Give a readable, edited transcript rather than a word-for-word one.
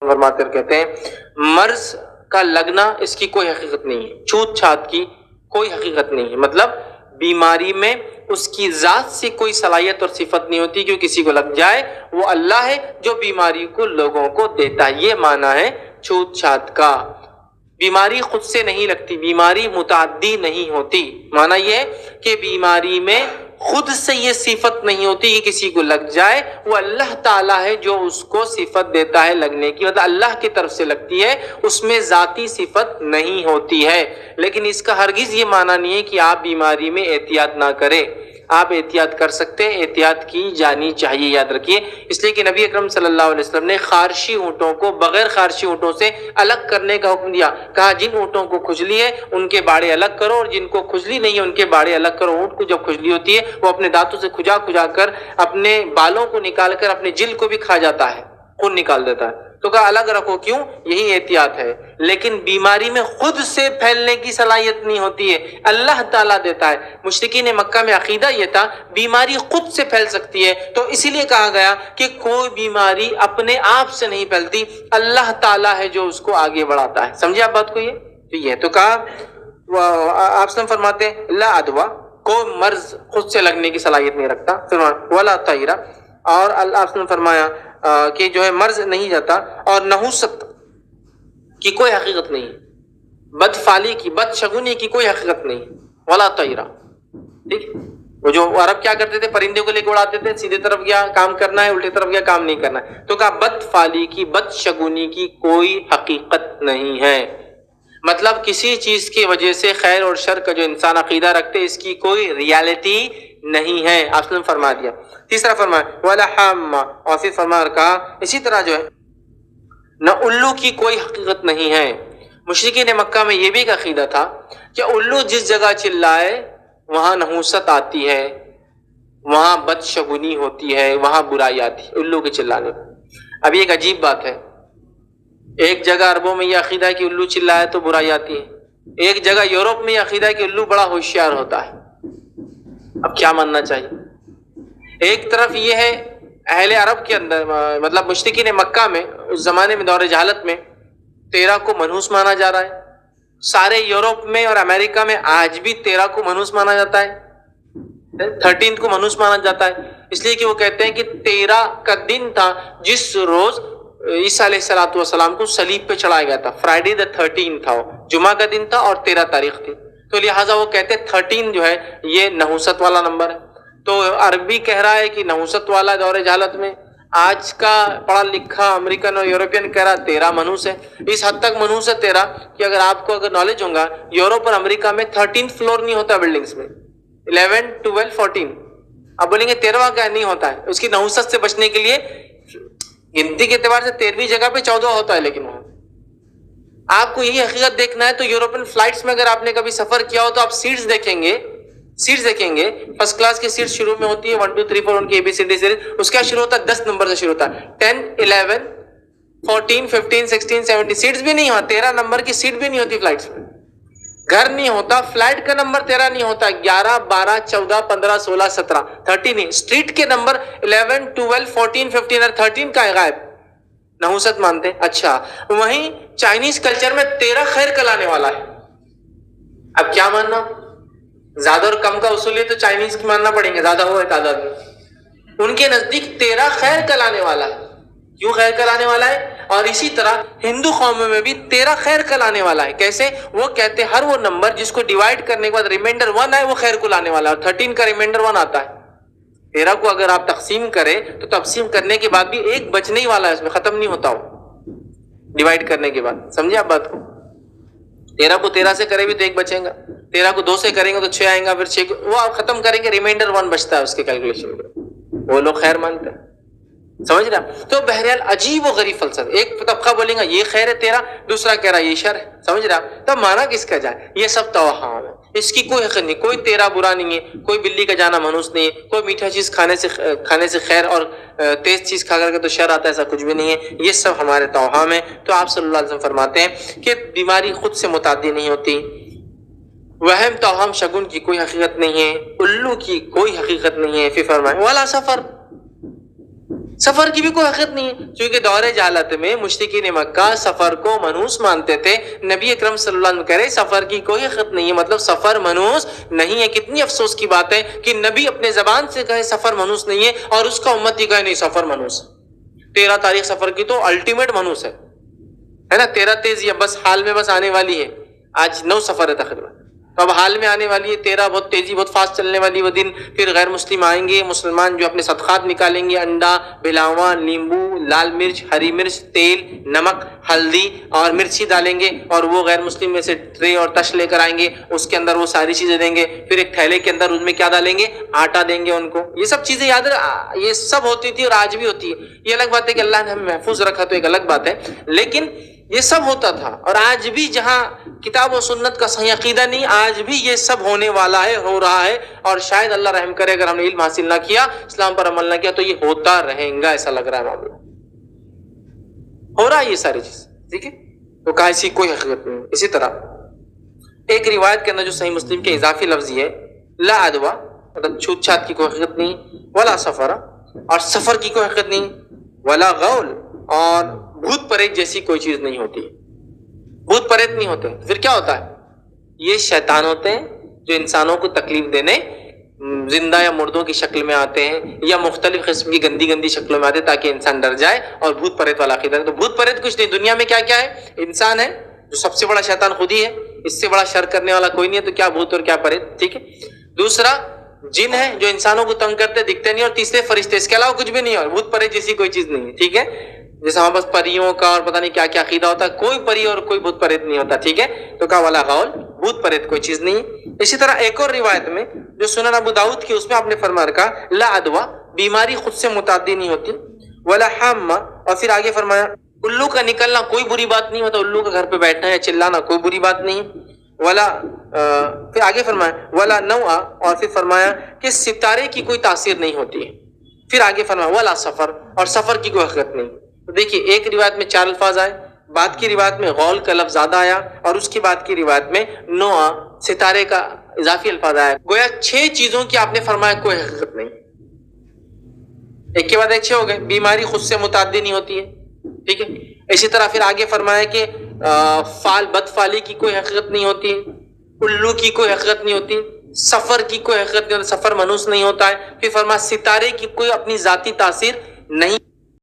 فرماتے اور کہتے ہیں مرض کا لگنا اس کی کوئی حقیقت نہیں ہے، چھوت چھات کی کوئی حقیقت نہیں ہے، مطلب بیماری میں اس کی ذات سے کوئی صلاحیت اور صفت نہیں ہوتی کہ کسی کو لگ جائے، وہ اللہ ہے جو بیماری کو لوگوں کو دیتا ہے، یہ معنی ہے چھوت چھات کا۔ بیماری خود سے نہیں لگتی، بیماری متعدی نہیں ہوتی، معنی یہ ہے کہ بیماری میں خود سے یہ صفت نہیں ہوتی کہ کسی کو لگ جائے، وہ اللہ تعالیٰ ہے جو اس کو صفت دیتا ہے لگنے کی، مطلب اللہ کی طرف سے لگتی ہے، اس میں ذاتی صفت نہیں ہوتی ہے۔ لیکن اس کا ہرگز یہ معنی نہیں ہے کہ آپ بیماری میں احتیاط نہ کریں، آپ احتیاط کر سکتے ہیں، احتیاط کی جانی چاہیے، یاد رکھیے۔ اس لیے کہ نبی اکرم صلی اللہ علیہ وسلم نے خارشی اونٹوں کو بغیر خارشی اونٹوں سے الگ کرنے کا حکم دیا، کہا جن اونٹوں کو کھجلی ہے ان کے باڑے الگ کرو اور جن کو کھجلی نہیں ہے ان کے باڑے الگ کرو۔ اونٹ کو جب کھجلی ہوتی ہے وہ اپنے دانتوں سے کھجا کھجا کر اپنے بالوں کو نکال کر اپنے جلد کو بھی کھا جاتا ہے، خون نکال دیتا ہے، تو کہا الگ رکھو، کیوں؟ یہی احتیاط ہے۔ لیکن بیماری میں خود سے پھیلنے کی صلاحیت نہیں ہوتی ہے، اللہ تعالیٰ دیتا ہے۔ مشرکین مکہ میں عقیدہ یہ تھا بیماری خود سے پھیل سکتی ہے، تو اسی لیے کہا گیا کہ کوئی بیماری اپنے آپ سے نہیں پھیلتی، اللہ تعالیٰ ہے جو اس کو آگے بڑھاتا ہے۔ سمجھے آپ بات کو؟ یہ تو کہا آپ سے فرماتے ہیں لا ادوا، کوئی مرض خود سے لگنے کی صلاحیت نہیں رکھتا، ولا طیرہ، اور اللہ نے فرمایا کہ جو ہے مرض نہیں جاتا، اور نحوست کی کوئی حقیقت نہیں، بد فالی کی، بد شگونی کی کوئی حقیقت نہیں، ولا طیرہ۔ ٹھیک، وہ جو عرب کیا کرتے تھے، پرندے کو لے کے اڑاتے تھے، سیدھے طرف گیا کام کرنا ہے، الٹے طرف گیا کام نہیں کرنا ہے، تو کہا بد فالی کی، بد شگونی کی کوئی حقیقت نہیں ہے، مطلب کسی چیز کی وجہ سے خیر اور شر کا جو انسان عقیدہ رکھتے اس کی کوئی ریالٹی نہیں ہے، آپ نے فرما دیا۔ تیسرا فرمایا ولا حامہ، اور پھر فرما کہا اسی طرح جو ہے نہ الو کی کوئی حقیقت نہیں ہے۔ مشرکین مکہ میں یہ بھی ایک عقیدہ تھا کہ الو جس جگہ چلائے وہاں نحوست آتی ہے، وہاں بد شگونی ہوتی ہے، وہاں برائی آتی ہے الو کے چلانے۔ اب یہ ایک عجیب بات ہے، ایک جگہ عربوں میں یہ عقیدہ ہے کہ الو چلائے تو برائی آتی ہے، ایک جگہ یورپ میں یہ عقیدہ ہے کہ الو بڑا ہوشیار ہوتا ہے۔ اب کیا ماننا چاہیے؟ ایک طرف یہ ہے اہل عرب کے اندر، مطلب مشرکین مکہ میں اس زمانے میں دور جہالت میں 13 کو منحوس مانا جا رہا ہے، سارے یورپ میں اور امریکہ میں آج بھی 13 کو منحوس مانا جاتا ہے، 13 کو منحوس مانا جاتا ہے، اس لیے کہ وہ کہتے ہیں کہ 13 کا دن تھا جس روز عیسیٰ علیہ السلام کو صلیب پہ چڑھایا گیا تھا، فرائیڈے the 13 تھا، وہ جمعہ کا دن تھا اور 13 تاریخ تھی، تو لہٰذا وہ کہتے ہیں 13 جو ہے یہ نحوست والا نمبر ہے۔ تو عربی کہہ رہا ہے کہ نحوست والا دور جہالت میں، آج کا پڑھا لکھا امریکن اور یورپین کہہ رہا 13 منحوس ہے۔ اس حد تک منحوس ہے 13 کہ اگر آپ کو اگر نالج ہوگا یورپ اور امریکہ میں 13 فلور نہیں ہوتا بلڈنگز میں، 11 12 14، آپ بولیں گے 13واں کیا نہیں ہوتا ہے؟ اس کی نحوست سے بچنے کے لیے گنتی کے اعتبار سے 13ویں جگہ پہ 14 ہوتا ہے، لیکن وہاں آپ کو یہی حقیقت دیکھنا ہے تو یورپین فلائٹس میں اگر آپ نے کبھی سفر کیا ہو تو آپ سیٹس دیکھیں گے، فرسٹ کلاس کی سیٹ شروع میں ہوتی ہے 1 2 3 4 ان کی ABCD سیریز، اس کا شروع ہوتا ہے 10 نمبر سے شروع ہوتا ہے، 10 11 14 15 16 17، سیٹس بھی نہیں ہوتا، 13 نمبر کی سیٹ بھی نہیں ہوتی فلائٹس میں، گھر نہیں ہوتا، فلائٹ کا نمبر 13 نہیں ہوتا، 11 12 14 15 16 17 13 نہیں، اسٹریٹ کے نمبر 11 12 14 15 اور 13 کا ہے غائب، نحوست مانتے۔ اچھا وہیں چائنیز کلچر میں 13 خیر کلانے والا ہے، اب کیا ماننا؟ زیادہ اور کم کا اصول ہے تو چائنیز کی ماننا پڑیں گے، زیادہ ہو تعداد میں، ان کے نزدیک 13 خیر کلانے والا ہے۔ کیوں خیر کلانے والا ہے؟ اور اسی طرح ہندو قوموں میں بھی 13 خیر کلانے والا ہے۔ کیسے؟ وہ کہتے ہیں ہر وہ نمبر جس کو ڈیوائڈ کرنے کے بعد ریمائنڈر 1 آئے وہ خیر کو لانے والا ہے، اور 13 کا ریمائنڈر 1 آتا ہے۔ 13 کو اگر آپ تقسیم کریں تو تقسیم کرنے کے بعد بھی ایک بچنے ہی والا ہے، اس میں ختم نہیں ہوتا وہ ڈیوائڈ کرنے کے بعد۔ سمجھے آپ بات کو؟ 13 کو 13 سے کرے بھی تو ایک بچے گا، 13 کو 2 سے کریں گے تو 6 آئیں گا، پھر 6 کو وہ آپ ختم کریں گے، ریمائنڈر 1 بچتا ہے اس کے کیلکولیشن میں، وہ لوگ خیر مانتے ہیں۔ سمجھ رہا؟ تو بہرحال عجیب و غریب فلسفہ، ایک طبقہ بولیں گا یہ خیر ہے 13، دوسرا کہہ رہا یہ شر ہے، سمجھ رہا؟ تب مانا کس کا جائے؟ یہ سب توہم ہے، اس کی کوئی حقیقت نہیں، کوئی 13 برا نہیں ہے، کوئی بلی کا جانا منحوس نہیں ہے، کوئی میٹھا چیز کھانے سے خیر اور تیز چیز کھا کر کے تو شر آتا ہے، ایسا کچھ بھی نہیں ہے، یہ سب ہمارے توہم ہے۔ تو آپ صلی اللہ علیہ وسلم فرماتے ہیں کہ بیماری خود سے متعدی نہیں ہوتی، وہم توہم شگن کی کوئی حقیقت نہیں ہے، الو کی کوئی حقیقت نہیں ہے۔ پھر فرمائے والا سفر، سفر کی بھی کوئی حقیقت نہیں ہے، کیونکہ دور جہالت میں مشرکین مکہ سفر کو منحوس مانتے تھے۔ نبی اکرم صلی اللہ علیہ وسلم کہہ رہے سفر کی کوئی حقیقت نہیں ہے، مطلب سفر منحوس نہیں ہے۔ کتنی افسوس کی بات ہے کہ نبی اپنے زبان سے کہے سفر منحوس نہیں ہے اور اس کا امتی کہے نہیں سفر منحوس ہے۔ 13 تاریخ سفر کی تو الٹیمیٹ منحوس ہے نا، 13 تیز یا بس حال میں بس آنے والی ہے، آج 9 سفر ہے تقریباً، تو اب حال میں آنے والی ہے 13، بہت تیزی بہت فاسٹ چلنے والی وہ دن۔ پھر غیر مسلم آئیں گے، مسلمان جو اپنے صدقات نکالیں گے، انڈا، بھلاواں، لیمبو، لال مرچ، ہری مرچ، تیل، نمک، ہلدی اور مرچی ڈالیں گے، اور وہ غیر مسلم میں سے ٹرے اور تش لے کر آئیں گے، اس کے اندر وہ ساری چیزیں دیں گے، پھر ایک تھیلے کے اندر ان میں کیا ڈالیں گے، آٹا دیں گے ان کو۔ یہ سب چیزیں یاد یہ سب ہوتی تھی اور آج بھی ہوتی ہے۔ یہ الگ بات ہے کہ اللہ نے ہمیں محفوظ رکھا تو ایک الگ بات ہے، لیکن یہ سب ہوتا تھا، اور آج بھی جہاں کتاب و سنت کا صحیح عقیدہ نہیں، آج بھی یہ سب ہونے والا ہے، ہو رہا ہے، اور شاید اللہ رحم کرے اگر ہم نے علم حاصل نہ کیا، اسلام پر عمل نہ کیا تو یہ ہوتا رہے گا، ایسا لگ رہا ہے معاملہ ہو رہا ہے یہ ساری چیز، ٹھیک ہے۔ تو کہا ایسی کوئی حقیقت نہیں۔ اسی طرح ایک روایت کے اندر جو صحیح مسلم کے اضافی لفظ یہ ہے لا ادوا، مطلب چھوت چھات کی کوئی حقیقت نہیں، ولا سفر، اور سفر کی کوئی حقیقت نہیں، ولا غول، اور بھوت پریت جیسی کوئی چیز نہیں ہوتی، بھوت پریت نہیں ہوتے۔ پھر کیا ہوتا ہے؟ یہ شیطان ہوتے ہیں جو انسانوں کو تکلیف دینے زندہ یا مردوں کی شکل میں آتے ہیں، یا مختلف قسم کی گندی گندی شکلوں میں آتے ہیں تاکہ انسان ڈر جائے، اور بھوت پریت والا عقیدہ ہے۔ تو بھوت پریت کچھ نہیں، دنیا میں کیا کیا ہے؟ انسان ہے جو سب سے بڑا شیطان خود ہی ہے، اس سے بڑا شر کرنے والا کوئی نہیں ہے، تو کیا بھوت اور کیا پریت، ٹھیک ہے۔ دوسرا جن ہے جو انسانوں کو تنگ کرتے دکھتے نہیں، اور تیسرے فرشتے، اس کے علاوہ کچھ بھی نہیں ہے، اور بھوت پریت جیسی کوئی چیز نہیں ہے، ٹھیک ہے۔ جیسے ہمارے پاس پریوں کا اور پتہ نہیں کیا کیا عقیدہ ہوتا ہے، کوئی پری اور کوئی بھوت پریت نہیں ہوتا، ٹھیک ہے۔ تو کہا ولا غول، بھوت پریت کوئی چیز نہیں ہے۔ اسی طرح ایک اور روایت میں جو سنن ابو داؤد کی، اس میں آپ نے فرمایا رکھا لا ادوا، بیماری خود سے متعدی نہیں ہوتی، ولا حامہ، اور پھر آگے فرمایا الو کا نکلنا کوئی بری بات نہیں ہوتا، الو کا گھر پہ بیٹھنا یا چلانا کوئی بری بات نہیں، ولا پھر آگے فرمایا ولا نوآ، اور پھر فرمایا کہ ستارے کی کوئی تاثیر نہیں ہوتی ہے، پھر آگے فرمایا ولا سفر، اور سفر کی کوئی حقیقت نہیں۔ تو دیکھیے ایک روایت میں 4 الفاظ آئے، بعد کی روایت میں غول کا لفظ زیادہ آیا، اور اس کی بعد کی روایت میں نوآ، ستارے کا اضافی الفاظ آیا، گویا 6 چیزوں کی آپ نے فرمایا کوئی حقیقت نہیں، ایک کے بعد ایک 6 ہو گئے۔ بیماری خود سے متعدی نہیں ہوتی ہے، ٹھیک ہے۔ اسی طرح پھر آگے فرمایا کہ فال بدفالی کی کوئی حقیقت نہیں ہوتی، الو کی کوئی حقیقت نہیں ہوتی، سفر کی کوئی حقیقت نہیں ہوتی، سفر منحوس نہیں ہوتا ہے۔ پھر فرمایا ستارے کی کوئی اپنی ذاتی تاثیر نہیں